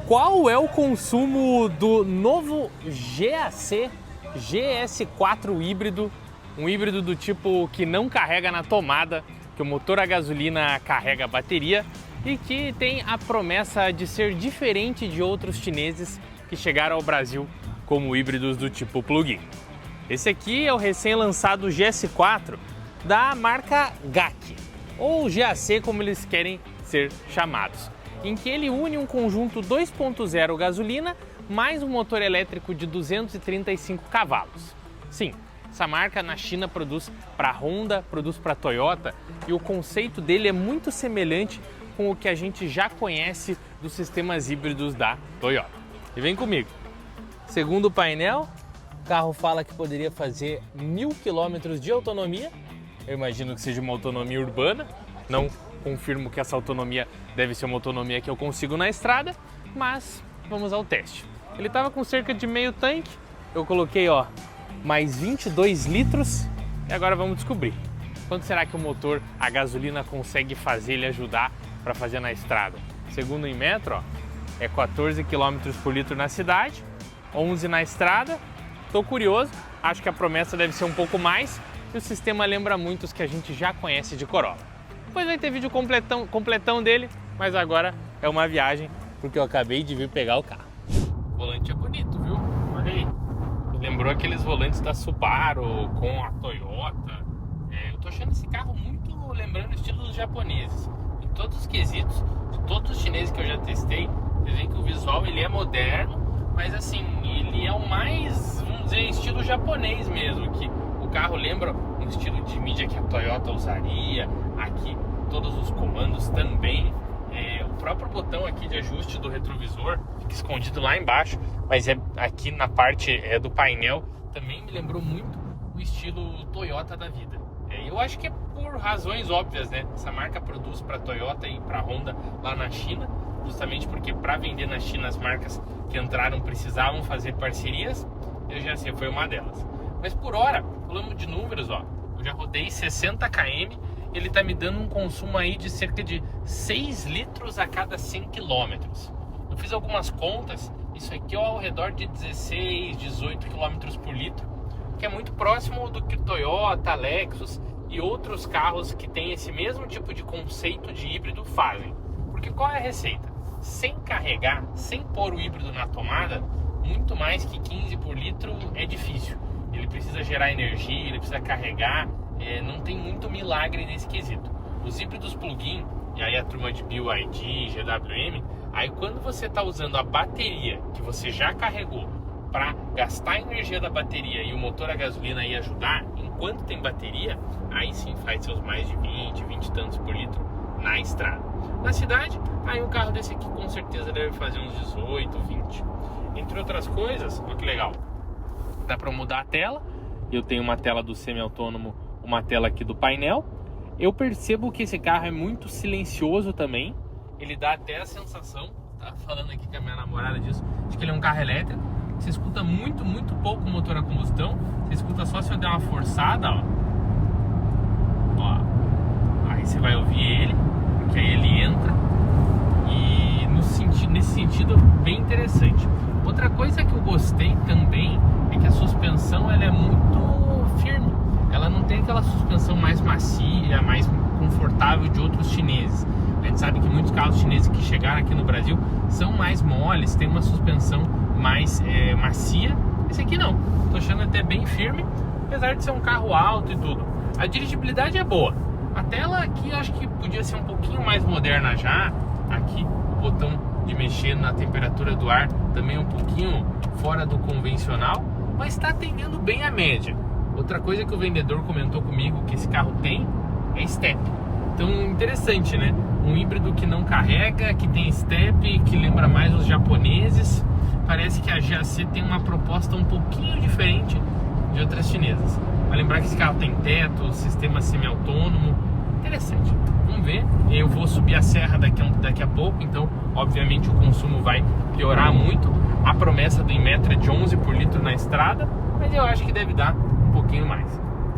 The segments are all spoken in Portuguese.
Qual é o consumo do novo GAC GS4 híbrido? Um híbrido do tipo que não carrega na tomada, que o motor a gasolina carrega a bateria e que tem a promessa de ser diferente de outros chineses que chegaram ao Brasil como híbridos do tipo plug-in. Esse aqui é o recém-lançado GS4 da marca GAC, ou GAC como eles querem ser chamados, em que ele une um conjunto 2.0 gasolina mais um motor elétrico de 235 cavalos. Sim, essa marca na China produz para Honda, produz para Toyota e o conceito dele é muito semelhante com o que a gente já conhece dos sistemas híbridos da Toyota. E vem comigo. Segundo o painel, o carro fala que poderia fazer 1000 km de autonomia. Eu imagino que seja uma autonomia urbana, não confirmo que essa autonomia deve ser uma autonomia que eu consigo na estrada, mas vamos ao teste. Ele estava com cerca de meio tanque, eu coloquei mais 22 litros e agora vamos descobrir quanto será que o motor a gasolina consegue fazer ele ajudar para fazer na estrada. Segundo o Inmetro, é 14 km por litro na cidade, 11 na estrada. Estou curioso, acho que a promessa deve ser um pouco mais e o sistema lembra muito os que a gente já conhece de Corolla. Depois vai ter vídeo completão dele, mas agora é uma viagem porque eu acabei de vir pegar o carro. O volante é bonito, viu? Olha aí. Lembrou aqueles volantes da Subaru com a Toyota. Eu tô achando esse carro muito lembrando o estilo dos japoneses. Em todos os quesitos, de todos os chineses que eu já testei, vocês veem que o visual ele é moderno, mas assim, ele é o mais, vamos dizer, estilo japonês mesmo, que o carro lembra um estilo de mídia que a Toyota usaria. Aqui todos os comandos também. O próprio botão aqui de ajuste do retrovisor fica escondido lá embaixo, mas aqui na parte do painel também me lembrou muito o estilo Toyota da vida. Eu acho que é por razões óbvias, né? Essa marca produz para Toyota e para Honda lá na China, justamente porque para vender na China as marcas que entraram precisavam fazer parcerias. Eu já sei, foi uma delas. Mas por hora, falando de números, eu já rodei 60 km. Ele está me dando um consumo aí de cerca de 6 litros a cada 100 km. Eu fiz algumas contas, isso aqui é ao redor de 16, 18 km por litro, que é muito próximo do que Toyota, Lexus e outros carros que têm esse mesmo tipo de conceito de híbrido fazem. Porque qual é a receita? Sem carregar, sem pôr o híbrido na tomada, muito mais que 15 por litro é difícil. Ele precisa gerar energia, ele precisa carregar. Não tem muito milagre nesse quesito. Os híbridos plug-in, e aí a turma de BYD, GWM, aí quando você está usando a bateria que você já carregou para gastar a energia da bateria e o motor a gasolina aí ajudar, enquanto tem bateria, aí sim faz seus mais de 20 e tantos por litro na estrada. Na cidade, aí um carro desse aqui com certeza deve fazer uns 18, 20. Entre outras coisas, olha que legal, dá para mudar a tela. Eu tenho uma tela do semi-autônomo, uma tela aqui do painel. Eu percebo que esse carro é muito silencioso também. Ele dá até a sensação, tá falando aqui com a minha namorada disso, de que ele é um carro elétrico. Você escuta muito pouco o motor a combustão. Você escuta só se eu der uma forçada, ó. Aí você vai ouvir ele, porque aí ele entra. E nesse sentido, bem interessante. Outra coisa que eu gostei também é que a suspensão ela é muito firme. Ela não tem aquela suspensão mais macia, mais confortável de outros chineses. A gente sabe que muitos carros chineses que chegaram aqui no Brasil são mais moles, tem uma suspensão mais macia. Esse aqui não, tô achando até bem firme, apesar de ser um carro alto e tudo. A dirigibilidade é boa. A tela aqui acho que podia ser um pouquinho mais moderna já. Aqui o botão de mexer na temperatura do ar também um pouquinho fora do convencional, mas está atendendo bem a média. Outra coisa que o vendedor comentou comigo que esse carro tem é step. Então interessante, né? Um híbrido que não carrega, que tem step, que lembra mais os japoneses. Parece que a GAC tem uma proposta um pouquinho diferente de outras chinesas. Vai lembrar que esse carro tem teto, sistema semi-autônomo. Interessante. Vamos ver. Eu vou subir a serra daqui a pouco, então obviamente o consumo vai piorar muito. A promessa do Inmetro é de 11 por litro na estrada, mas eu acho que deve dar um pouquinho mais.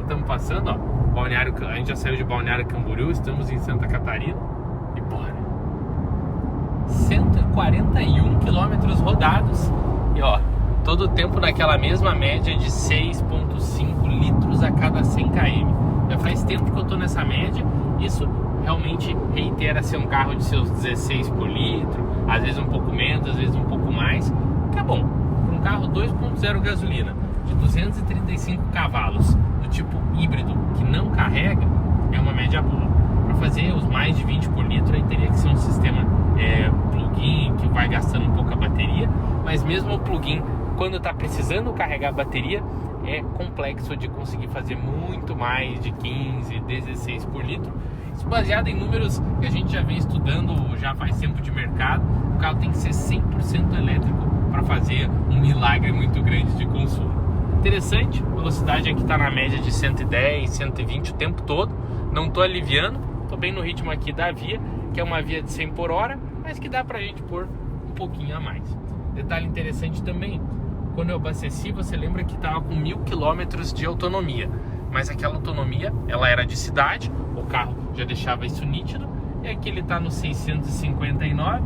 Estamos passando, Balneário, a gente já saiu de Balneário Camboriú, estamos em Santa Catarina e bora. 141 km todo o tempo naquela mesma média de 6,5 litros a cada 100 km. Já faz tempo que eu tô nessa média. Isso realmente reitera ser um carro de seus 16 por litro, às vezes um pouco menos, às vezes um pouco mais, que é bom. Um carro 2.0 gasolina de 235 cavalos do tipo híbrido que não carrega é uma média boa. Para fazer os mais de 20 por litro aí teria que ser um sistema plug-in que vai gastando um pouco a bateria, mas mesmo o plug-in, quando está precisando carregar a bateria, é complexo de conseguir fazer muito mais de 15, 16 por litro. Isso baseado em números que a gente já vem estudando já faz tempo de mercado. O carro tem que ser 100% elétrico para fazer um milagre muito grande de consumo. Interessante, a velocidade aqui está na média de 110, 120 o tempo todo. Não estou aliviando, estou bem no ritmo aqui da via, que é uma via de 100 por hora, mas que dá para a gente pôr um pouquinho a mais. Detalhe interessante também, quando eu abasteci, você lembra que estava com 1.000 km de autonomia, mas aquela autonomia, ela era de cidade, o carro já deixava isso nítido, e aqui ele está no 659,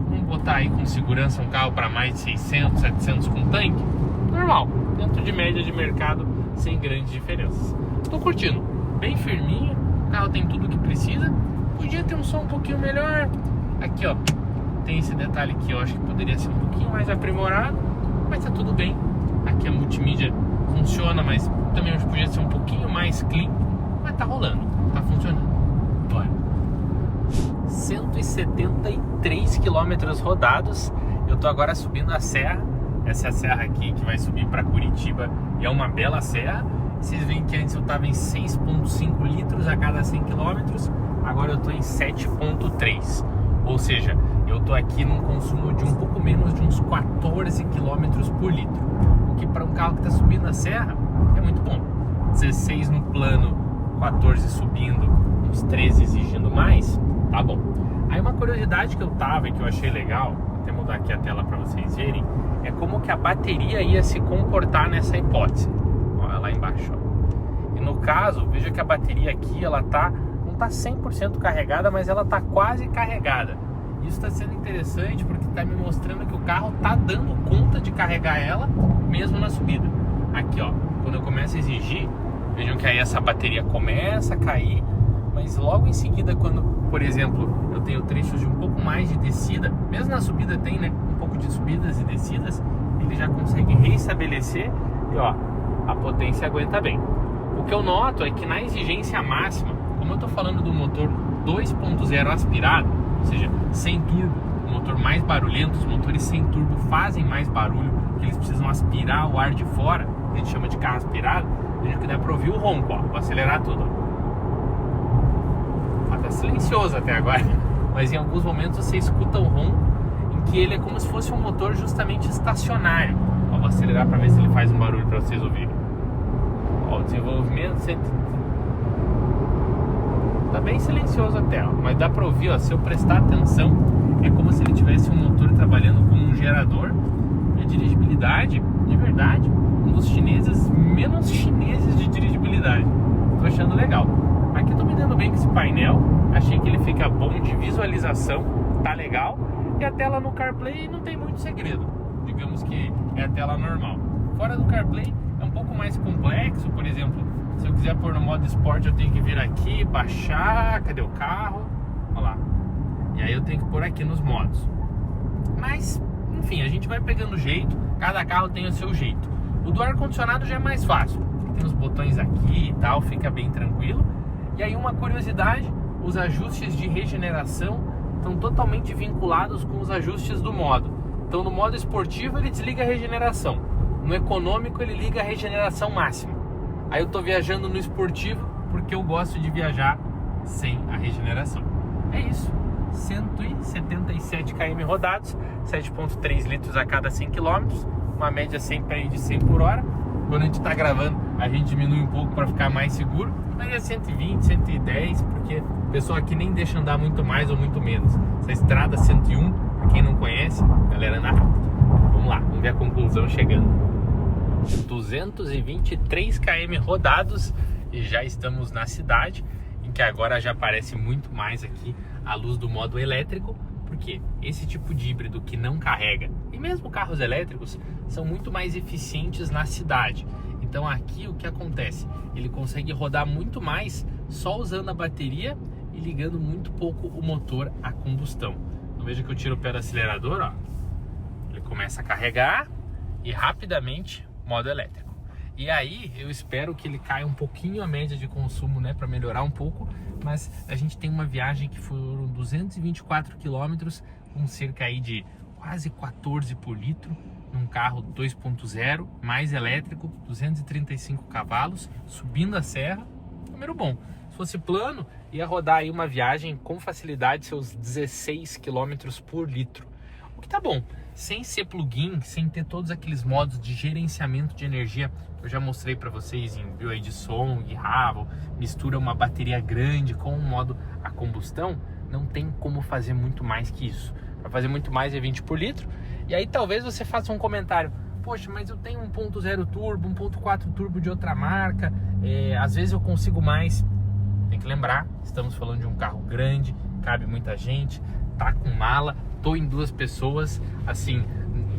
vamos botar aí com segurança um carro para mais de 600, 700 com tanque, normal, dentro de média de mercado, sem grandes diferenças. Estou curtindo, bem firminho, o carro tem tudo o que precisa, podia ter um som um pouquinho melhor, aqui ó, tem esse detalhe que eu acho que poderia ser um pouquinho mais aprimorado, mas tá tudo bem. Aqui a multimídia funciona, mas também acho que podia ser um pouquinho mais clean, mas tá rolando, tá funcionando. Bora. 173 quilômetros rodados, eu tô agora subindo a serra, essa é a serra aqui que vai subir para Curitiba e é uma bela serra. Vocês veem que antes eu tava em 6,5 litros a cada 100 quilômetros, agora eu tô em 7,3, ou seja, eu tô aqui num consumo de um pouco menos de uns 14 km por litro, o que para um carro que está subindo a serra é muito bom. 16 no plano, 14 subindo, uns 13 exigindo mais, tá bom. Aí uma curiosidade que eu tava e que eu achei legal, vou até mudar aqui a tela para vocês verem, é como que a bateria ia se comportar nessa hipótese. Olha lá embaixo, ó. E no caso, veja que a bateria aqui, ela tá, não tá 100% carregada, mas ela tá quase carregada. Isso está sendo interessante porque está me mostrando que o carro está dando conta de carregar ela mesmo na subida. Aqui ó, quando eu começo a exigir, vejam que aí essa bateria começa a cair, mas logo em seguida quando, por exemplo, eu tenho trechos de um pouco mais de descida, mesmo na subida tem, né, um pouco de subidas e descidas, ele já consegue reestabelecer e ó, a potência aguenta bem. O que eu noto é que na exigência máxima, como eu estou falando do motor 2.0 aspirado, ou seja, sem turbo, o motor mais barulhento, os motores sem turbo fazem mais barulho, porque eles precisam aspirar o ar de fora, a gente chama de carro aspirado. Veja que dá para ouvir o ronco, ó, vou acelerar tudo. Ó. Tá silencioso até agora, mas em alguns momentos você escuta o ronco, em que ele é como se fosse um motor justamente estacionário. Ó, vou acelerar para ver se ele faz um barulho para vocês ouvirem. Ó, o desenvolvimento tá bem silencioso até, ó, mas dá para ouvir, ó, se eu prestar atenção, é como se ele tivesse um motor trabalhando como um gerador. E a dirigibilidade, de verdade, um dos chineses menos chineses de dirigibilidade. Tô achando legal. Aqui eu tô me dando bem com esse painel, achei que ele fica bom de visualização, tá legal. E a tela no CarPlay não tem muito segredo, digamos que é a tela normal. Fora do CarPlay é um pouco mais complexo, por exemplo, se eu quiser pôr no modo esporte eu tenho que vir aqui, baixar, cadê o carro? Olha lá. E aí eu tenho que pôr aqui nos modos. Mas, enfim, a gente vai pegando jeito, cada carro tem o seu jeito. O do ar-condicionado já é mais fácil, tem os botões aqui e tal, fica bem tranquilo. E aí uma curiosidade, os ajustes de regeneração estão totalmente vinculados com os ajustes do modo. Então no modo esportivo ele desliga a regeneração, no econômico ele liga a regeneração máxima. Aí eu tô viajando no esportivo porque eu gosto de viajar sem a regeneração. É isso, 177 km rodados, 7,3 litros a cada 100 km, uma média sempre aí de 100 por hora. Quando a gente tá gravando a gente diminui um pouco para ficar mais seguro, mas é 120, 110, porque o pessoal aqui nem deixa andar muito mais ou muito menos. Essa estrada 101, para quem não conhece, galera, anda rápido. Vamos lá, vamos ver a conclusão chegando. 223 km rodados e já estamos na cidade, em que agora já aparece muito mais aqui a luz do modo elétrico, Porque esse tipo de híbrido que não carrega, e mesmo carros elétricos, são muito mais eficientes na cidade. Então aqui o que acontece? Ele consegue rodar muito mais só usando a bateria e ligando muito pouco o motor a combustão. Então veja que eu tiro o pé do acelerador, ó. Ele começa a carregar e rapidamente modo elétrico. E aí eu espero que ele caia um pouquinho a média de consumo, né, para melhorar um pouco, mas a gente tem uma viagem que foram 224 quilômetros com cerca aí de quase 14 por litro, num carro 2.0, mais elétrico, 235 cavalos, subindo a serra, número bom. Se fosse plano, ia rodar aí uma viagem com facilidade, seus 16 quilômetros por litro. O que tá bom, sem ser plug-in, sem ter todos aqueles modos de gerenciamento de energia que eu já mostrei para vocês em BYD Song, Haval, mistura uma bateria grande com um modo a combustão, não tem como fazer muito mais que isso. Para fazer muito mais é 20 por litro. E aí talvez você faça um comentário: poxa, mas eu tenho 1.0 turbo, 1.4 turbo de outra marca, às vezes eu consigo mais. Tem que lembrar, estamos falando de um carro grande, cabe muita gente, tá com mala, tô em 2 pessoas, assim,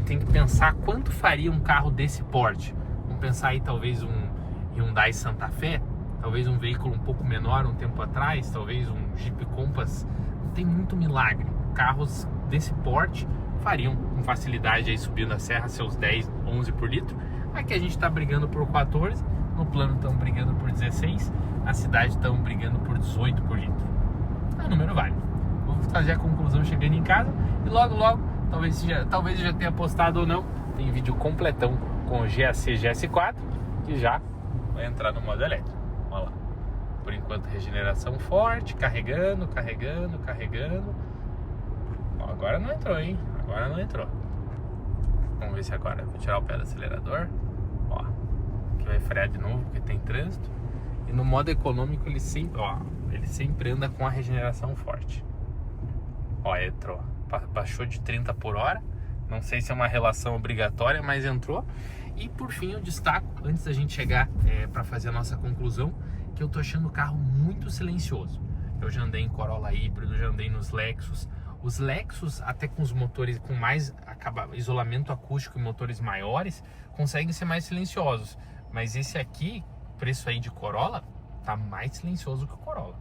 tem que pensar quanto faria um carro desse porte. Vamos pensar aí talvez um Hyundai Santa Fe, talvez um veículo um pouco menor um tempo atrás, talvez um Jeep Compass. Não tem muito milagre. Carros desse porte fariam com facilidade aí subindo a serra seus 10, 11 por litro. Aqui a gente está brigando por 14, no plano estamos brigando por 16, na cidade estamos brigando por 18 por litro. É um número válido. Vou fazer a conclusão chegando em casa e logo talvez eu já tenha postado ou não, tem vídeo completão com o GAC GS4 que já vai entrar no modo elétrico. Olha lá, por enquanto regeneração forte, carregando. Ó, agora não entrou, hein? Agora não entrou. Vamos ver se agora eu vou tirar o pé do acelerador. Ó, aqui vai frear de novo porque tem trânsito. E no modo econômico ele sempre anda com a regeneração forte. Ó, entrou. Baixou de 30 por hora. Não sei se é uma relação obrigatória, mas entrou. E por fim eu destaco, antes da gente chegar para fazer a nossa conclusão, que eu tô achando o carro muito silencioso. Eu já andei em Corolla híbrido, já andei nos Lexus. Os Lexus, até com os motores com mais isolamento acústico e motores maiores, conseguem ser mais silenciosos. Mas esse aqui, preço aí de Corolla, tá mais silencioso que o Corolla.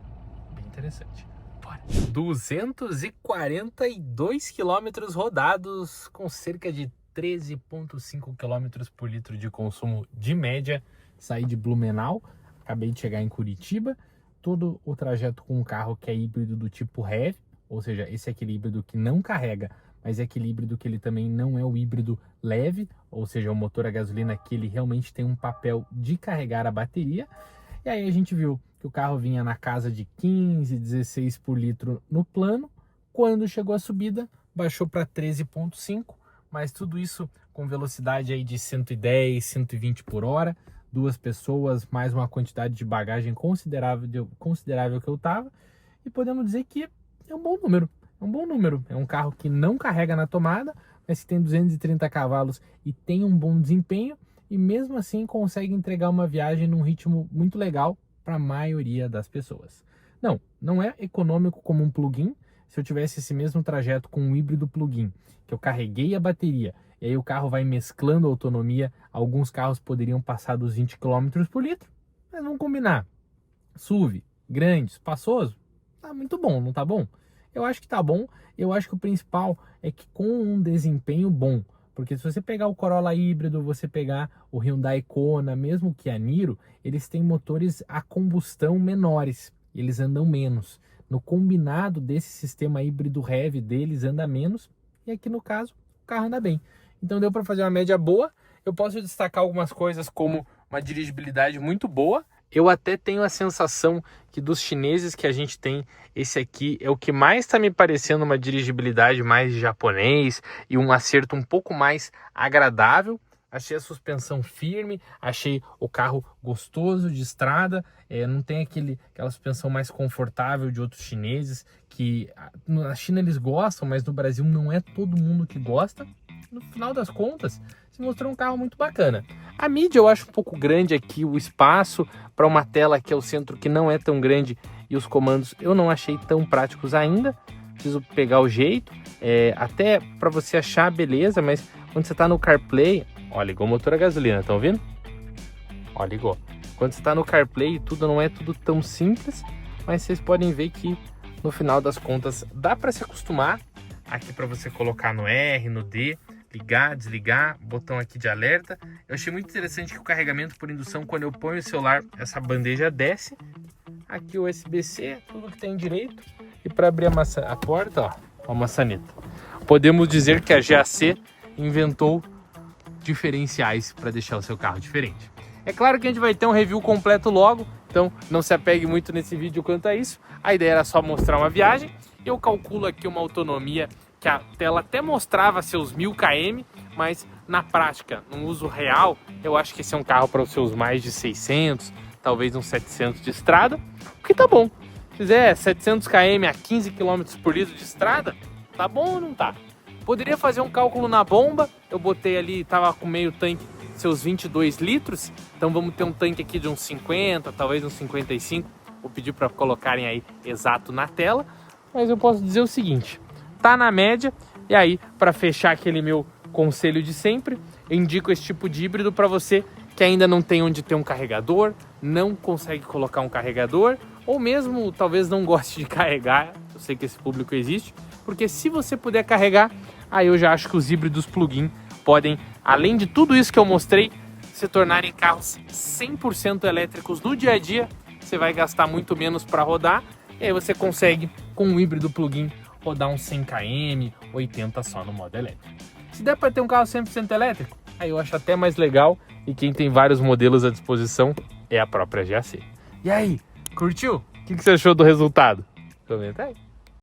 Bem interessante. Bora. 242 quilômetros rodados, com cerca de 13,5 quilômetros por litro de consumo de média. Saí de Blumenau, acabei de chegar em Curitiba. Todo o trajeto com um carro que é híbrido do tipo Heavy, ou seja, esse é aquele híbrido que não carrega, mas é aquele híbrido que ele também não é o híbrido leve, ou seja, o motor a gasolina que ele realmente tem um papel de carregar a bateria. E aí a gente viu que o carro vinha na casa de 15, 16 por litro no plano. Quando chegou a subida, baixou para 13,5, mas tudo isso com velocidade aí de 110, 120 por hora. 2 pessoas, mais uma quantidade de bagagem considerável que eu tava. E podemos dizer que é um bom número. É um carro que não carrega na tomada, mas que tem 230 cavalos e tem um bom desempenho. E mesmo assim consegue entregar uma viagem num ritmo muito legal para a maioria das pessoas. Não é econômico como um plug-in. Se eu tivesse esse mesmo trajeto com um híbrido plug-in, que eu carreguei a bateria, e aí o carro vai mesclando a autonomia, alguns carros poderiam passar dos 20 km por litro, mas vamos combinar. SUV, grande, espaçoso, tá muito bom, não tá bom? Eu acho que tá bom. Eu acho que o principal é que com um desempenho bom, porque se você pegar o Corolla híbrido, você pegar o Hyundai Kona, mesmo que a Niro, eles têm motores a combustão menores, eles andam menos. No combinado desse sistema híbrido heavy deles anda menos, e aqui no caso o carro anda bem. Então deu para fazer uma média boa. Eu posso destacar algumas coisas como uma dirigibilidade muito boa. Eu até tenho a sensação que dos chineses que a gente tem, esse aqui é o que mais está me parecendo uma dirigibilidade mais de japonês e um acerto um pouco mais agradável. Achei a suspensão firme, achei o carro gostoso de estrada, não tem aquela suspensão mais confortável de outros chineses, que na China eles gostam, mas no Brasil não é todo mundo que gosta. No final das contas, se mostrou um carro muito bacana. A mídia eu acho um pouco grande aqui, o espaço para uma tela que é o centro que não é tão grande, e os comandos eu não achei tão práticos ainda. preciso pegar o jeito, até para você achar beleza, mas quando você está no CarPlay, ó, ligou o motor a gasolina, estão ouvindo? Ó, ligou. Quando você está no CarPlay, tudo não é tudo tão simples, mas vocês podem ver que no final das contas dá para se acostumar. Aqui para você colocar no R, no D, ligar, desligar, botão aqui de alerta. Eu achei muito interessante que o carregamento por indução, quando eu ponho o celular, essa bandeja desce. Aqui o USB-C, tudo que tem direito. E para abrir a porta, ó, a maçaneta. Podemos dizer que a GAC inventou diferenciais para deixar o seu carro diferente. É claro que a gente vai ter um review completo logo, então não se apegue muito nesse vídeo quanto a isso. A ideia era só mostrar uma viagem. Eu calculo aqui uma autonomia que a tela até mostrava seus 1000 km, mas na prática, no uso real, eu acho que esse é um carro para os seus mais de 600, talvez uns 700 de estrada, o que tá bom. Se fizer 700 km a 15 km por litro de estrada, tá bom ou não tá? Poderia fazer um cálculo na bomba, eu botei ali, tava com meio tanque, seus 22 litros, então vamos ter um tanque aqui de uns 50, talvez uns 55, vou pedir para colocarem aí exato na tela, mas eu posso dizer o seguinte, tá na média, e aí para fechar aquele meu conselho de sempre, eu indico esse tipo de híbrido para você que ainda não tem onde ter um carregador, não consegue colocar um carregador, ou mesmo talvez não goste de carregar, eu sei que esse público existe, porque se você puder carregar, aí eu já acho que os híbridos plug-in podem, além de tudo isso que eu mostrei, se tornarem carros 100% elétricos no dia a dia, você vai gastar muito menos para rodar, e aí você consegue, com um híbrido plug-in, rodar uns 100 km, 80 só no modo elétrico. Se der para ter um carro 100% elétrico, aí eu acho até mais legal, e quem tem vários modelos à disposição é a própria GAC. E aí, curtiu? O que você achou do resultado? Comenta aí.